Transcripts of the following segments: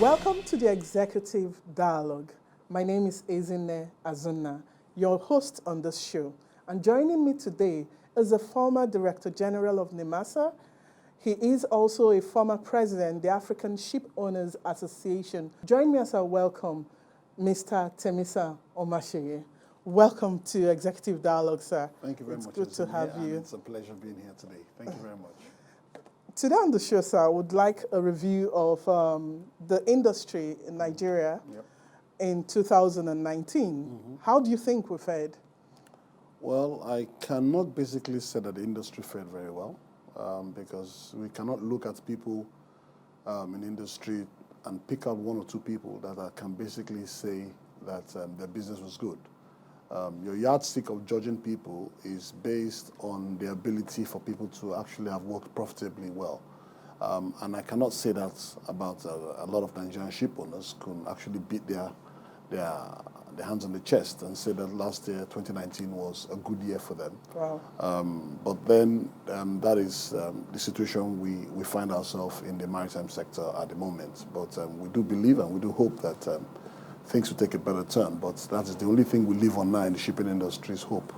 Welcome to the Executive Dialogue. My name is Ezinne Azunna, your host on this show. And joining me today is the former Director General of NIMASA. He is also a former president, the African Shipowners Association. Join me as I welcome Mr. Temisan Omatseye. Welcome to Executive Dialogue, sir. Thank you very much. It's good to have you. It's a pleasure being here today. Thank you very much. Today on the show, sir, I would like a review of the industry in Nigeria in 2019. How do you think we fared? Well, I cannot basically say that the industry fared very well because we cannot look at people in the industry and pick out one or two people that can basically say that their business was good. Your yardstick of judging people is based on the ability for people to actually have worked profitably well. And I cannot say that about a lot of Nigerian ship owners could actually beat their hands on the chest and say that last year, 2019, was a good year for them. Wow. But then that is the situation we find ourselves in the maritime sector at the moment. But we do believe and we do hope that things will take a better turn, but that is the only thing we live on now in the shipping industry is hope.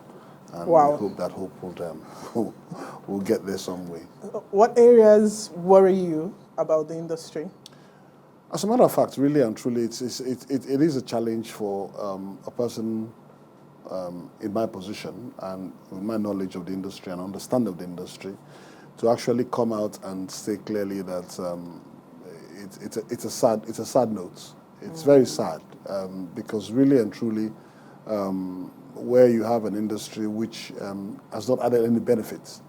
And we hope that hope will get there some way. What areas worry you about the industry? As a matter of fact, really and truly, it is a challenge for a person in my position and with my knowledge of the industry and understanding of the industry to actually come out and say clearly that it's a sad note. It's very sad because really and truly, where you have an industry which has not added any benefits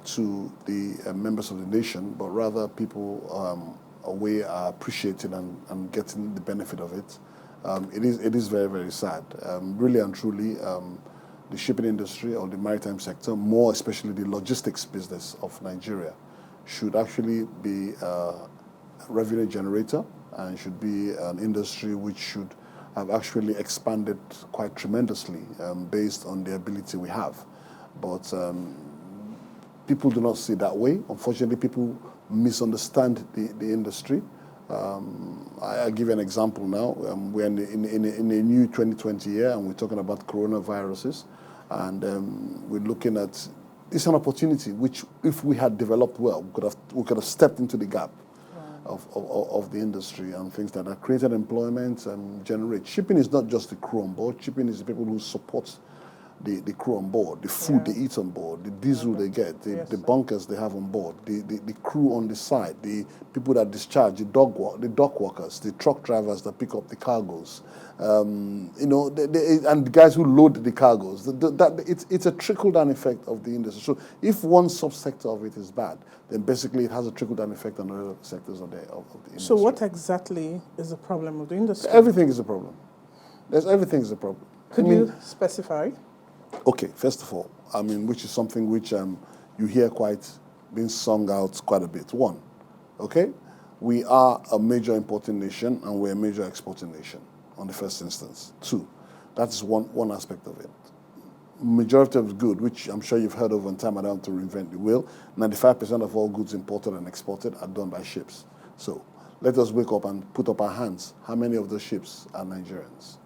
to the members of the nation, but rather people away are appreciating and getting the benefit of it, it is very, very sad. Really and truly, the shipping industry or the maritime sector, more especially the logistics business of Nigeria, should actually be a revenue generator and should be an industry which should have actually expanded quite tremendously based on the ability we have. But people do not see it that way. Unfortunately, people misunderstand the industry. I'll give you an example now. We're in a new 2020 year and we're talking about coronaviruses. And we're looking at, it's an opportunity which if we had developed well, we could have stepped into the gap of the industry and things that have created employment and generate. Shipping is not just the crew on board. Shipping is the people who support the crew on board, the food they eat on board, the diesel they get, the bunkers they have on board, the crew on the side, the people that discharge, the dock workers, the truck drivers that pick up the cargoes, and the guys who load the cargoes. It's a trickle-down effect of the industry. So if one subsector of it is bad, then basically it has a trickle-down effect on other sectors of the industry. So what exactly is the problem of the industry? Everything is a problem. Everything is a problem. Could you specify? Okay, first of all, which is something which you hear being sung out quite a bit. One, okay, we are a major importing nation and we're a major exporting nation on the first instance. Two, that is one aspect of it. Majority of good, which I'm sure you've heard of in time, I don't have to reinvent the wheel, 95% of all goods imported and exported are done by ships. So let us wake up and put up our hands. How many of those ships are Nigerians?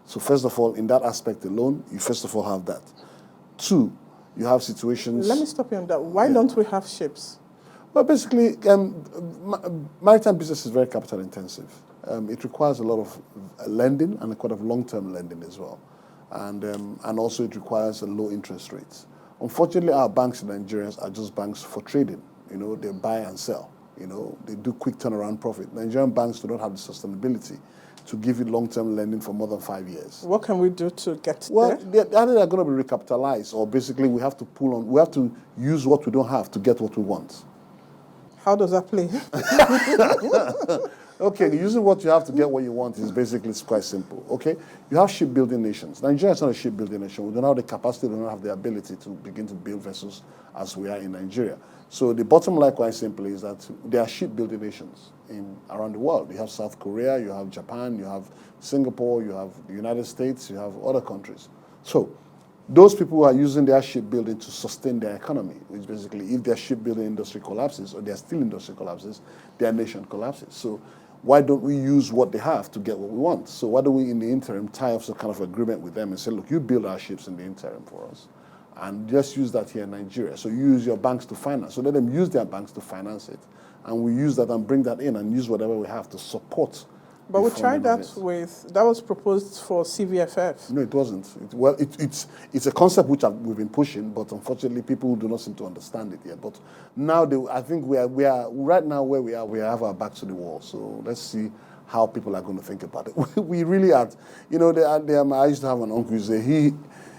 So first of all, in that aspect alone, you first of all have that. Two, you have situations... Let me stop you on that. Why don't we have ships? Well, basically, maritime business is very capital intensive. It requires a lot of lending and a kind of long-term lending as well. And also it requires a low interest rates. Unfortunately, our banks in Nigeria are just banks for trading. They buy and sell. They do quick turnaround profit. Nigerian banks do not have the sustainability to give you long-term lending for more than 5 years. What can we do to get there? Well, they're going to be recapitalized, or basically we have to use what we don't have to get what we want. How does that play? Okay, using what you have to get what you want is basically quite simple, okay? You have shipbuilding nations. Nigeria is not a shipbuilding nation. We don't have the capacity, we don't have the ability to begin to build vessels as we are in Nigeria. So the bottom line, quite simply, is that there are shipbuilding nations around the world. You have South Korea, you have Japan, you have Singapore, you have the United States, you have other countries. So those people who are using their shipbuilding to sustain their economy, which basically if their shipbuilding industry collapses or their steel industry collapses, their nation collapses. So why don't we use what they have to get what we want? So why don't we, in the interim, tie up some kind of agreement with them and say, look, you build our ships in the interim for us, and just use that here in Nigeria. So you use your banks to finance. So let them use their banks to finance it, and we use that and bring that in and use whatever we have to support. But we tried that that was proposed for CVFF. No, it wasn't. It's a concept which we've been pushing, but unfortunately people do not seem to understand it yet. But now I think we are right now where we have our backs to the wall. So let's see how people are going to think about it. We really are. You know, I used to have an uncle who say, he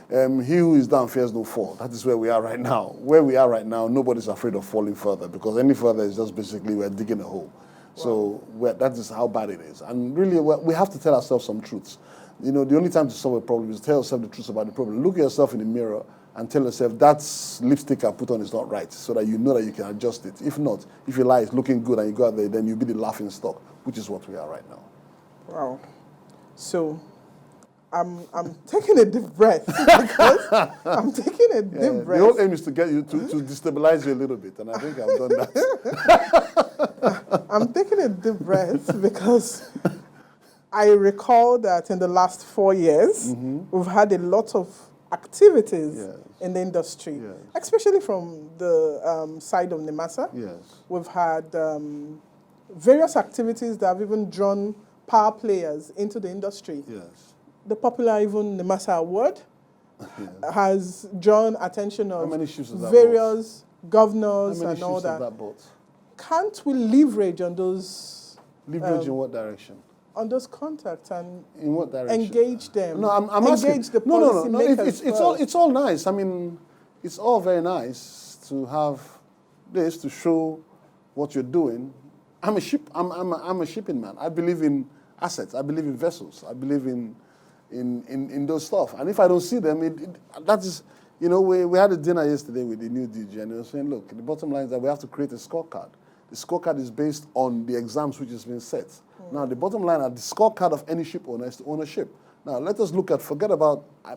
who is down fears no fall. That is where we are right now. Where we are right now, nobody's afraid of falling further, because any further is just basically we're digging a hole. So that is how bad it is. And really, we have to tell ourselves some truths. You know, the only time to solve a problem is to tell yourself the truth about the problem. Look at yourself in the mirror and tell yourself, that lipstick I put on is not right, so that you know that you can adjust it. If not, if your lie is looking good and you go out there, then you'll be the laughing stock, which is what we are right now. Wow. So I'm taking a deep breath, because I'm taking a deep breath. The whole aim is to get you to destabilize you a little bit, and I think I've done that. I'm taking a deep breath because I recall that in the last 4 years, we've had a lot of activities in the industry, especially from the side of NIMASA. We've had various activities that have even drawn power players into the industry. The popular even NIMASA award has drawn attention of various governors and all that. Can't we leverage on those? Leverage in what direction? On those contacts and in what direction? Engage them. No, I'm asking. The policy makers it's all nice. I mean, it's all very nice to have this to show what you're doing. I'm a shipping man. I believe in assets. I believe in vessels. I believe in those stuff. And if I don't see them, that is, you know, we had a dinner yesterday with the new DG, and they were saying, look, the bottom line is that we have to create a scorecard. The scorecard is based on the exams which has been set. Now, the bottom line at the scorecard of any ship owner is to own a ship. Now, let us forget about, I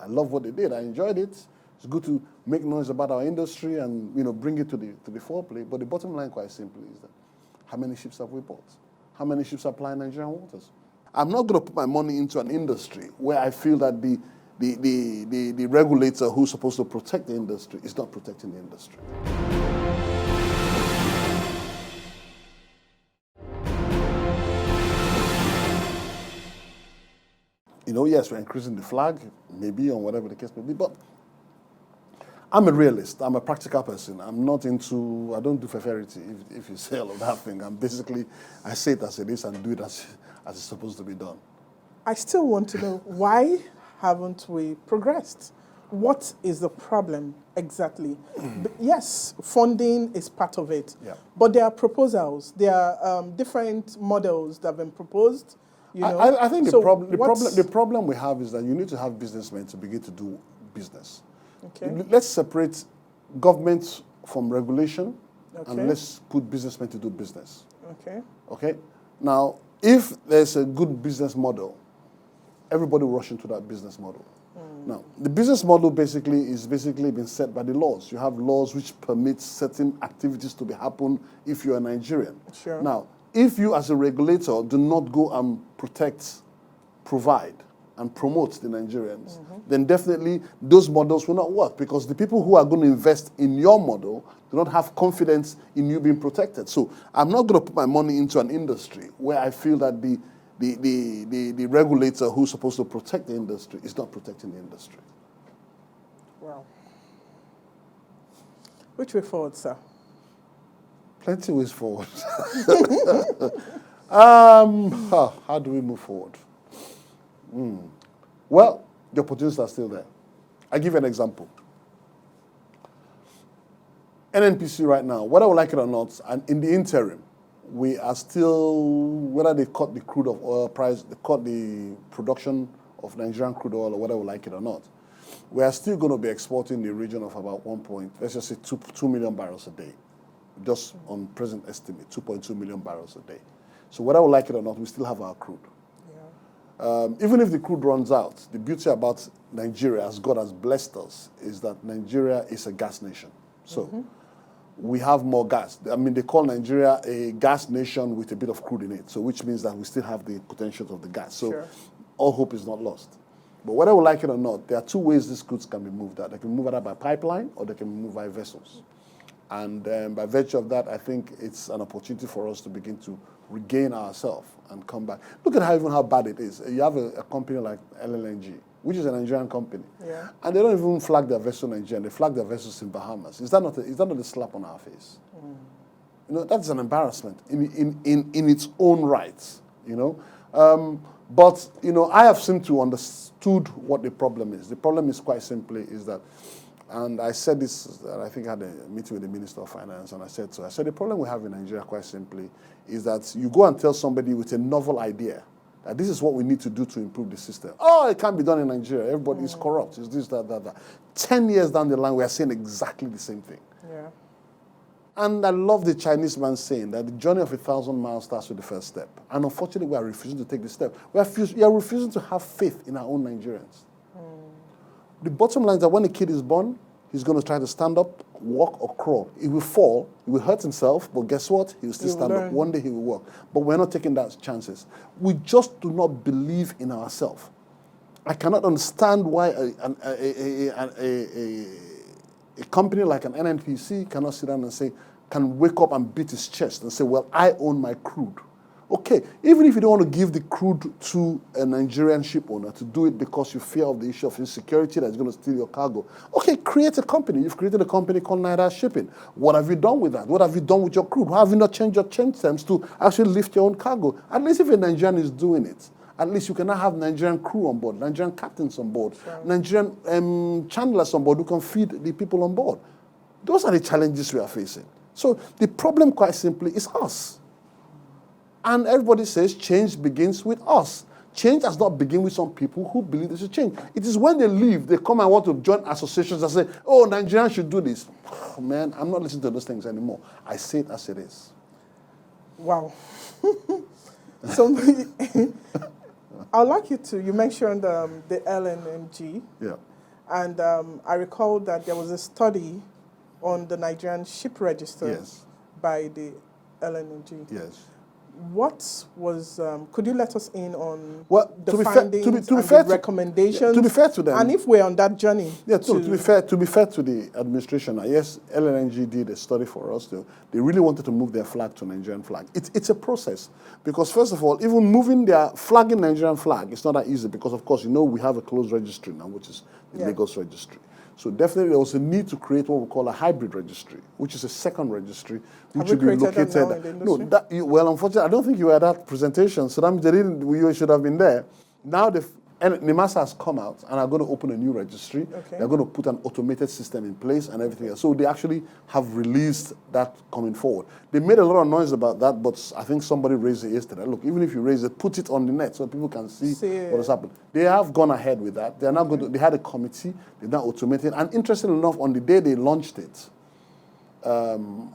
love what they did. I enjoyed it. It's good to make noise about our industry and, you know, bring it to the foreplay. But the bottom line, quite simply, is that how many ships have we bought? How many ships are plying Nigerian waters? I'm not going to put my money into an industry where I feel that the regulator who's supposed to protect the industry is not protecting the industry. You know, yes, we're increasing the flag, maybe, or whatever the case may be, but I'm a realist. I'm a practical person. I don't do fafarity, if you say all of that thing. I say it as it is and do it as it's supposed to be done. I still want to know, why haven't we progressed? What is the problem exactly? Yes, funding is part of it, but there are proposals. There are different models that have been proposed. You know? I think the problem we have is that you need to have businessmen to begin to do business. Okay. Let's separate government from regulation, and let's put businessmen to do business. Okay. Now, if there's a good business model, everybody will rush into that business model. Now, the business model is been set by the laws. You have laws which permit certain activities to be happen if you're a Nigerian. Sure. Now, if you as a regulator do not go and protect, provide, and promote the Nigerians, then definitely those models will not work, because the people who are going to invest in your model do not have confidence in you being protected. So I'm not going to put my money into an industry where I feel that the regulator who's supposed to protect the industry is not protecting the industry. Wow. Which way forward, sir? Plenty ways forward. How do we move forward? Well, the opportunities are still there. I'll give you an example. NNPC right now, whether we like it or not, and in the interim, we are still, whether they cut the crude of oil price, they cut the production of Nigerian crude oil, or whether we like it or not, we are still going to be exporting in the region of about 2 million barrels a day. Just on present estimate, 2.2 million barrels a day. So whether we like it or not, we still have our crude. Even if the crude runs out, the beauty about Nigeria, as God has blessed us, is that Nigeria is a gas nation. So we have more gas. I mean, they call Nigeria a gas nation with a bit of crude in it, so which means that we still have the potential of the gas. So Sure. all hope is not lost. But whether we like it or not, there are two ways these goods can be moved out. They can move out by pipeline or they can be moved by vessels. And by virtue of that, I think it's an opportunity for us to begin to regain ourselves and come back. Look at how bad it is. You have a company like LLNG, which is a Nigerian company. Yeah. And they don't even flag their vessel in Nigeria. They flag their vessels in Bahamas. Is that not a slap on our face? You know, that's an embarrassment in its own right, you know. But, you know, I have seemed to understood what the problem is. The problem is quite simply is that, and I said this, I think I had a meeting with the Minister of Finance, and I said the problem we have in Nigeria quite simply is that you go and tell somebody with a novel idea that this is what we need to do to improve the system. Oh, it can't be done in Nigeria. Everybody is corrupt. It's this, that. 10 years down the line, we are saying exactly the same thing. Yeah. And I love the Chinese man saying that the journey of 1,000 miles starts with the first step. And unfortunately, we are refusing to take the step. We are refusing to have faith in our own Nigerians. The bottom line is that when a kid is born, he's going to try to stand up, walk, or crawl. He will fall, he will hurt himself, but guess what? He will still stand up. One day he will walk. But we're not taking that chances. We just do not believe in ourselves. I cannot understand why a company like an NNPC cannot sit down and say, can wake up and beat his chest and say, well, I own my crude. Okay, even if you don't want to give the crude to a Nigerian ship owner to do it because you fear of the issue of insecurity that's going to steal your cargo, okay, create a company. You've created a company called Naira Shipping. What have you done with that? What have you done with your crude? Why have you not changed your change terms to actually lift your own cargo? At least if a Nigerian is doing it, at least you cannot have Nigerian crew on board, Nigerian captains on board, Nigerian channelers on board who can feed the people on board. Those are the challenges we are facing. So the problem, quite simply, is us. And everybody says change begins with us. Change does not begin with some people who believe they should change. It is when they leave, they come and want to join associations and say, oh, Nigerians should do this. Oh, man, I'm not listening to those things anymore. I say it as it is. Wow. So I'd like you mentioned the LNMG. Yeah. And I recall that there was a study on the Nigerian ship register by the LNMG. Yes. What was, could you let us in on the findings and the recommendations? To be fair to them. And if we're on that journey. Yeah, to be fair to the administration, yes, LNG did a study for us. They really wanted to move their flag to Nigerian flag. It's a process. Because first of all, even moving their flagging Nigerian flag, it's not that easy because, of course, you know we have a closed registry now, which is the Lagos registry. So definitely there was a need to create what we call a hybrid registry, which is a second registry, which will be located. Well, unfortunately, I don't think you were at that presentation, so that means you should have been there. Now NIMASA has come out and are going to open a new registry. Okay. They're going to put an automated system in place and everything else. So they actually have released that coming forward. They made a lot of noise about that, but I think somebody raised it yesterday. Look, even if you raise it, put it on the net so people can see what has happened. They have gone ahead with that. They are now going to. They had a committee. They're now automated. And interestingly enough, on the day they launched it,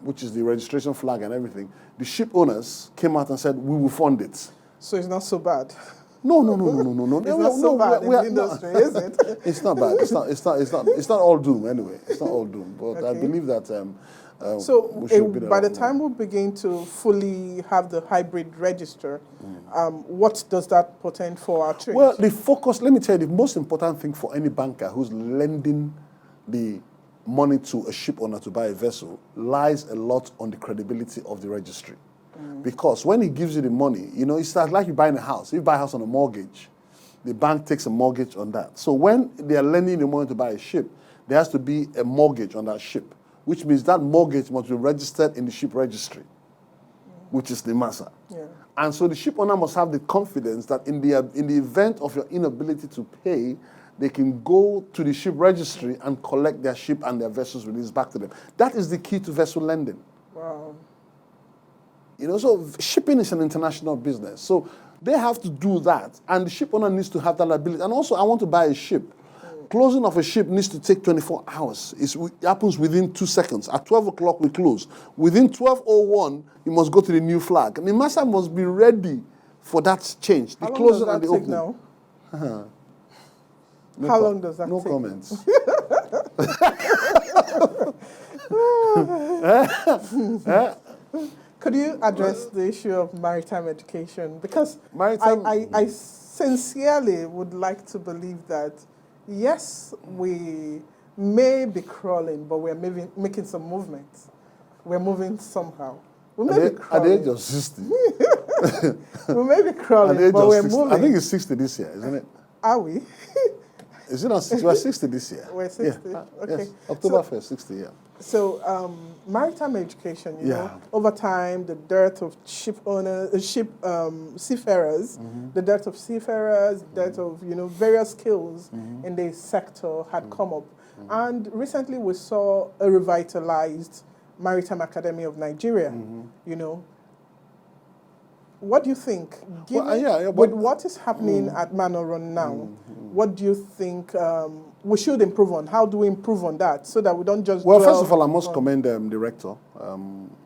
which is the registration flag and everything, the ship owners came out and said, "We will fund it." So it's not so bad. No. It's not so bad in the industry, is it? It's not bad. It's not all doom anyway. It's not all doom. But I believe that. By the time we begin to fully have the hybrid register, what does that portend for our trade? Well, the focus. Let me tell you, the most important thing for any banker who's lending the money to a ship owner to buy a vessel lies a lot on the credibility of the registry. Because when he gives you the money, you know, it's like you're buying a house. If you buy a house on a mortgage, the bank takes a mortgage on that. So when they are lending the money to buy a ship, there has to be a mortgage on that ship, which means that mortgage must be registered in the ship registry, which is the NIMASA. Yeah. And so the ship owner must have the confidence that in the event of your inability to pay, they can go to the ship registry and collect their ship and their vessels released back to them. That is the key to vessel lending. Wow. You know, so shipping is an international business. So they have to do that. And the ship owner needs to have that ability. And also, I want to buy a ship. Closing of a ship needs to take 24 hours. It happens within 2 seconds. At 12 o'clock, we close. Within 12:01, you must go to the new flag. And the NIMASA must be ready for that change. The closing and the opening. Now? How long does that take? No comments. Could you address the issue of maritime education? Because Maritime- I sincerely would like to believe that, yes, we may be crawling, but we're making some movements. We're moving somehow. We may be At the crawling. age of 60. We may be At the crawling, age but of we're 60. moving. I think it's 60 this year, isn't it? Are we? Is it not 60? We're 60 this year. We're 60? Yeah. Okay. Yes. October 1st, 60, yeah. So, maritime education, you Yeah. know, over time, the dearth of seafarers, the dearth of seafarers, dearth of, you know, various skills in the sector had come up. And recently we saw a revitalized Maritime Academy of Nigeria, you know. What do you think, given with what is happening at Manoron now, what do you think we should improve on? How do we improve on that so that we don't just Well, dwell first of all, I must on- commend the director,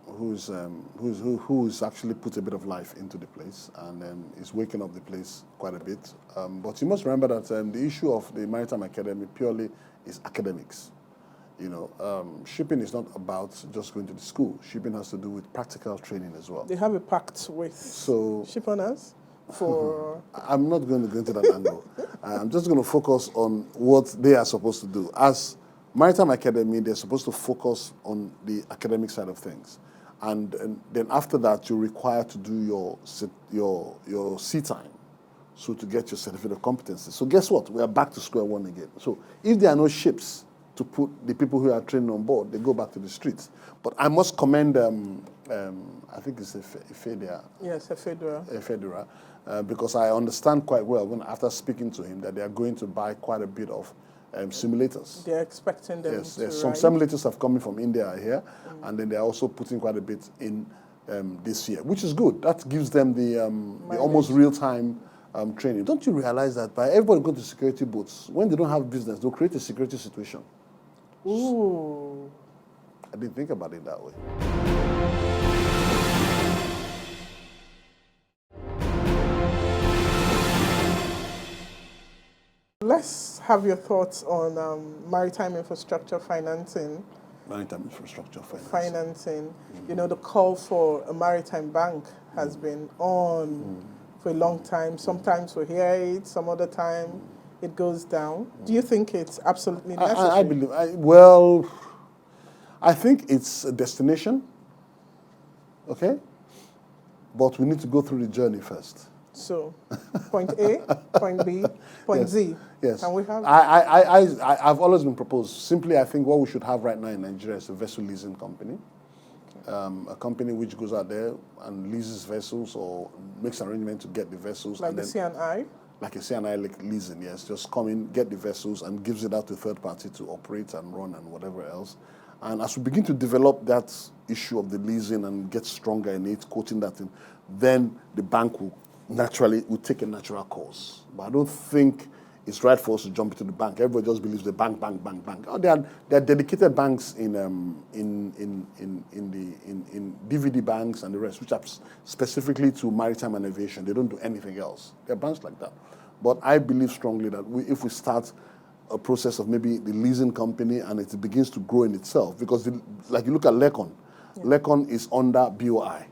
who's actually put a bit of life into the place and is waking up the place quite a bit. But you must remember that the issue of the Maritime Academy purely is academics. You know, shipping is not about just going to the school. Shipping has to do with practical training as well. They have a pact with Shipowners for... I'm not going to go into that angle. I'm just going to focus on what they are supposed to do. As Maritime Academy, they're supposed to focus on the academic side of things. And then after that, you're required to do your sea time, so to get your certificate of competency. So guess what? We are back to square one again. So if there are no ships to put the people who are training on board, they go back to the streets. But I must commend, I think it's Efedra. Yes, Efedra, because I understand quite well, after speaking to him, that they are going to buy quite a bit of simulators. They're expecting them Yes, to some ride. simulators have come in from India here, and then they're also putting quite a bit in this year, which is good. That gives them the almost real-time training. Don't you realize that by everybody going to security boats, when they don't have business, they'll create a security situation? Ooh. I didn't think about it that way. Let's have your thoughts on maritime infrastructure financing. Maritime infrastructure Financing. You know, the call for a maritime bank has been on for a long time. Sometimes we hear it, some other time it goes down. Do you think it's absolutely necessary? I believe, I think it's a destination, okay? But we need to go through the journey first. So, point A, point B, point Z. Yes. Can we have? I've always been proposed. Simply, I think what we should have right now in Nigeria is a vessel leasing company. A company which goes out there and leases vessels or makes an arrangement to get the vessels. Like and the C&I? Like a C&I leasing, yes. Just come in, get the vessels, and gives it out to a third party to operate and run and whatever else. And as we begin to develop that issue of the leasing and get stronger in it, quoting that in, then the bank will take a natural course. But I don't think it's right for us to jump into the bank. Everybody just believes the bank. Oh, there are dedicated banks in DVD banks and the rest, which are specifically to maritime and aviation. They don't do anything else. There are banks like that. But I believe strongly that if we start a process of maybe the leasing company and it begins to grow in itself, because like you look at Lekon, Lekon is under BOI,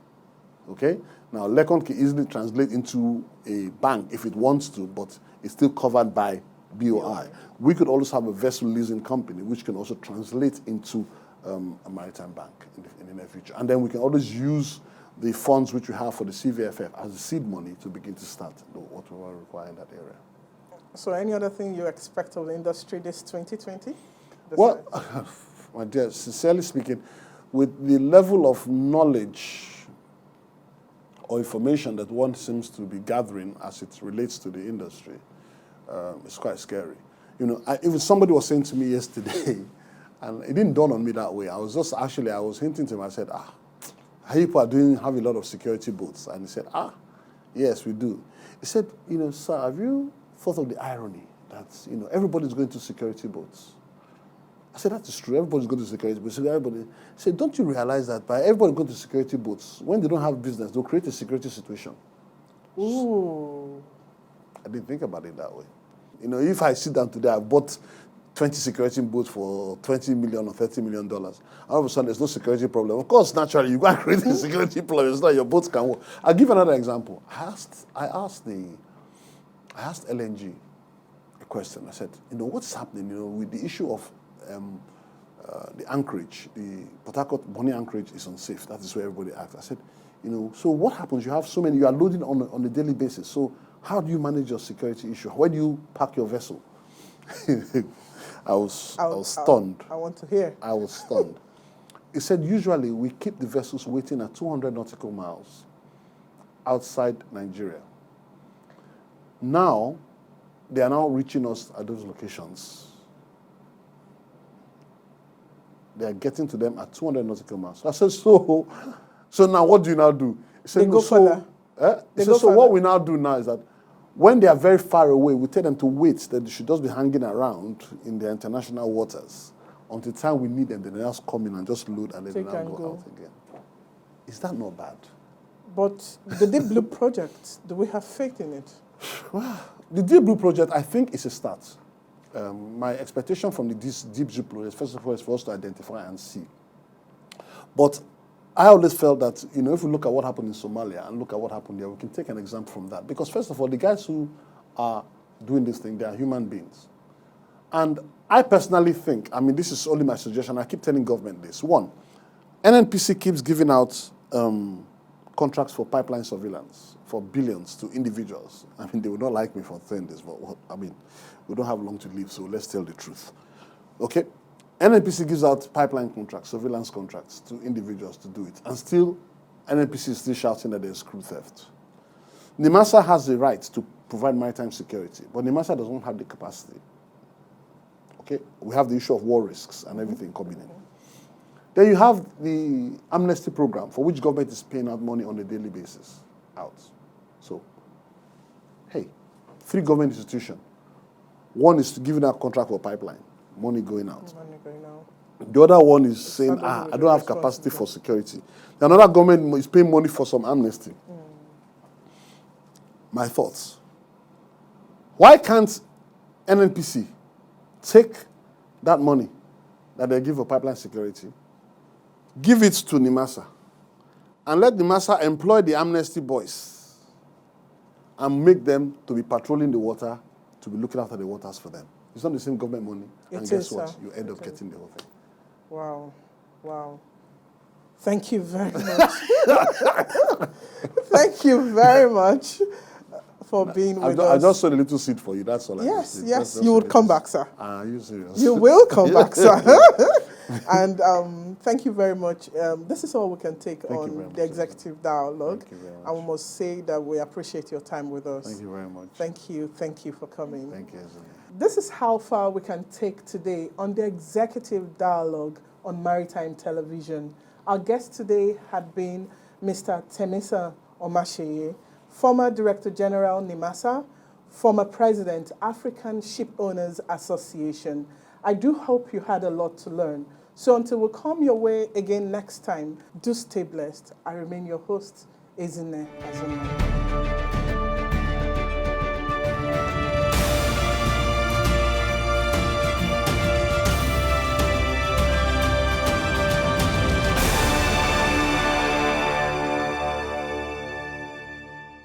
okay? Now, Lekon can easily translate into a bank if it wants to, but it's still covered by BOI. We could also have a vessel leasing company, which can also translate into a maritime bank in the near future. And then we can always use the funds which we have for the CVFF as a seed money to begin to start what we want to require in that area. So any other thing you expect of the industry this 2020? Well, my dear, sincerely speaking, with the level of knowledge or information that one seems to be gathering as it relates to the industry, it's quite scary. You know, even somebody was saying to me yesterday, and it didn't dawn on me that way. I was hinting to him, I said, people have a lot of security boats. And he said, yes, we do. He said, you know, sir, have you thought of the irony that, you know, everybody's going to security boats? I said, that is true. Everybody's going to security boats. He said, don't you realize that by everybody going to security boats, when they don't have business, they'll create a security situation? Ooh. I didn't think about it that way. You know, if I sit down today, I've bought 20 security boats for $20 million or $30 million. All of a sudden, there's no security problem. Of course, naturally, you go and create a security problem. It's not your boats can work. I'll give another example. I asked LNG a question. I said, what's happening, with the issue of the anchorage, the Port Harcourt Bonny anchorage is unsafe. That is where everybody asks. I said, so what happens? You have so many, you are loading on a daily basis. So how do you manage your security issue? Where do you park your vessel? I was stunned. I want to hear. I was stunned. He said, usually we keep the vessels waiting at 200 nautical miles outside Nigeria. Now, they are now reaching us at those locations. They are getting to them at 200 nautical miles. I said, so now what do you now do? He said, they go further. He said, so what we now do now is that when they are very far away, we tell them to wait, that they should just be hanging around in the international waters until the time we need them. Then they just come in and just load and then they now go out again. Is that not bad? But the Deep Blue project, do we have faith in it? Well, the Deep Blue project, I think, is a start. My expectation from this Deep Blue project, first of all, is for us to identify and see. But I always felt that, if we look at what happened in Somalia and look at what happened there, we can take an example from that. Because first of all, the guys who are doing this thing, they are human beings. And I personally think, this is only my suggestion, I keep telling government this. One, NNPC keeps giving out contracts for pipeline surveillance for billions to individuals. They would not like me for saying this, but we don't have long to live, so let's tell the truth. Okay? NNPC gives out pipeline contracts, surveillance contracts to individuals to do it. And still, NNPC is still shouting that there's crew theft. NIMASA has the right to provide maritime security, but NIMASA doesn't have the capacity. Okay? We have the issue of war risks and everything coming in. Then you have the amnesty program, for which government is paying out money on a daily basis out. So, hey, 3 government institutions. One is giving out contract for pipeline. Money going out. The other one is saying, I don't have capacity for security. Another government is paying money for some amnesty. My thoughts. Why can't NNPC take that money that they give for pipeline security, give it to NIMASA, and let NIMASA employ the amnesty boys and make them to be patrolling the water, to be looking after the waters for them? It's not the same government money. And guess what? You end up getting the whole thing. Wow. Wow. Thank you very much. Thank you very much for being with us. I just sowed a little seed for you. That's all. Yes. You would come back, sir. Are you serious? You will come back, sir. And thank you very much. This is all we can take on the executive dialogue. Thank you very much. I must say that we appreciate your time with us. Thank you very much. Thank you for coming. Thank you. This is how far we can take today on the executive dialogue on Maritime Television. Our guest today had been Mr. Temisan Omatseye, former Director General NIMASA, former President, African Shipowners Association. I do hope you had a lot to learn. So until we come your way again next time, do stay blessed. I remain your host, Ezinne Azunna.